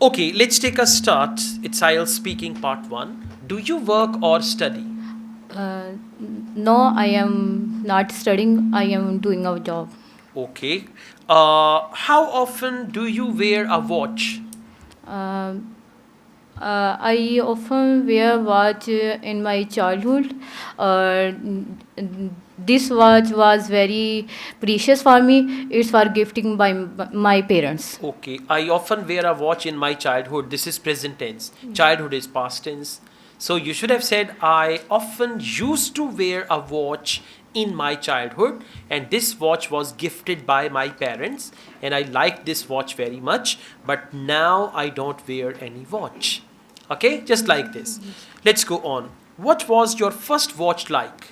Okay, let's take a start. It's IELTS speaking part 1. Do you work or study? Uh, no, I am not studying. I am doing a job. Okay. How often do you wear a watch? Uh, I often wear watch in my childhood. This watch was very precious for me. It's for gifting by my parents. Okay, I often wear a watch in my childhood. This is present tense. Childhood is past tense. So you should have said, I often used to wear a watch in my childhood, and this watch was gifted by my parents, and I like this watch very much, but now I don't wear any watch. Okay, just like this. Let's go on. What was your first watch like?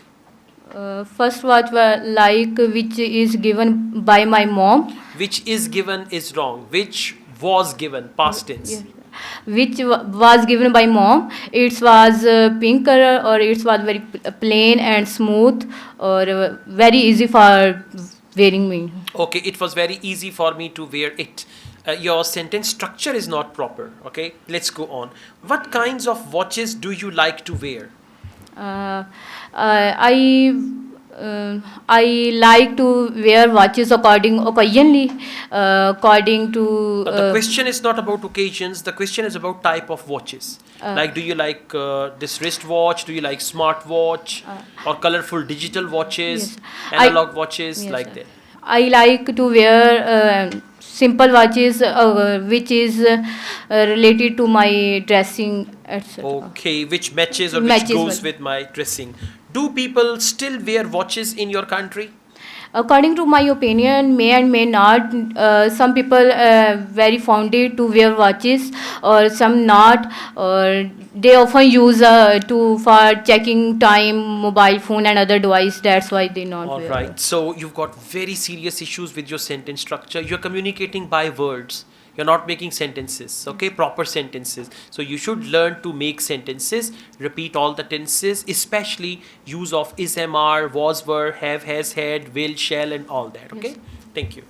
First watch like which is given by my mom. Which is given is wrong. Which was given, past tense. Yes. Which was given by mom. It was pink color, or it was very plain and smooth, or very easy for wearing me. Okay, it was very easy for me to wear it. Your sentence structure is not proper. Okay, let's go on. What kinds of watches do you like to wear? Uh, I I like to wear watches occasionally, according to. The question is not about occasions, the question is about type of watches. Like, do you like this wristwatch? Do you like smart watch? Or colorful digital watches? Yes. Analog watches? Yes, Like that. I like to wear simple watches, which is related to my dressing, etc. Okay, which matches or which Matches goes well. with my dressing. Do people still wear watches in your country? According to my opinion, may and may not. Some people very fonded to wear watches, or some not. Or they often use to for checking time, mobile phone and other device. That's why they not All wear. right. So you've got very serious issues with your sentence structure. You're communicating by words. You're not making sentences, okay? Proper sentences. So you should learn to make sentences, repeat all the tenses, especially use of is, am, are, was, were, have, has, had, will, shall, and all that, okay? Yes. Thank you.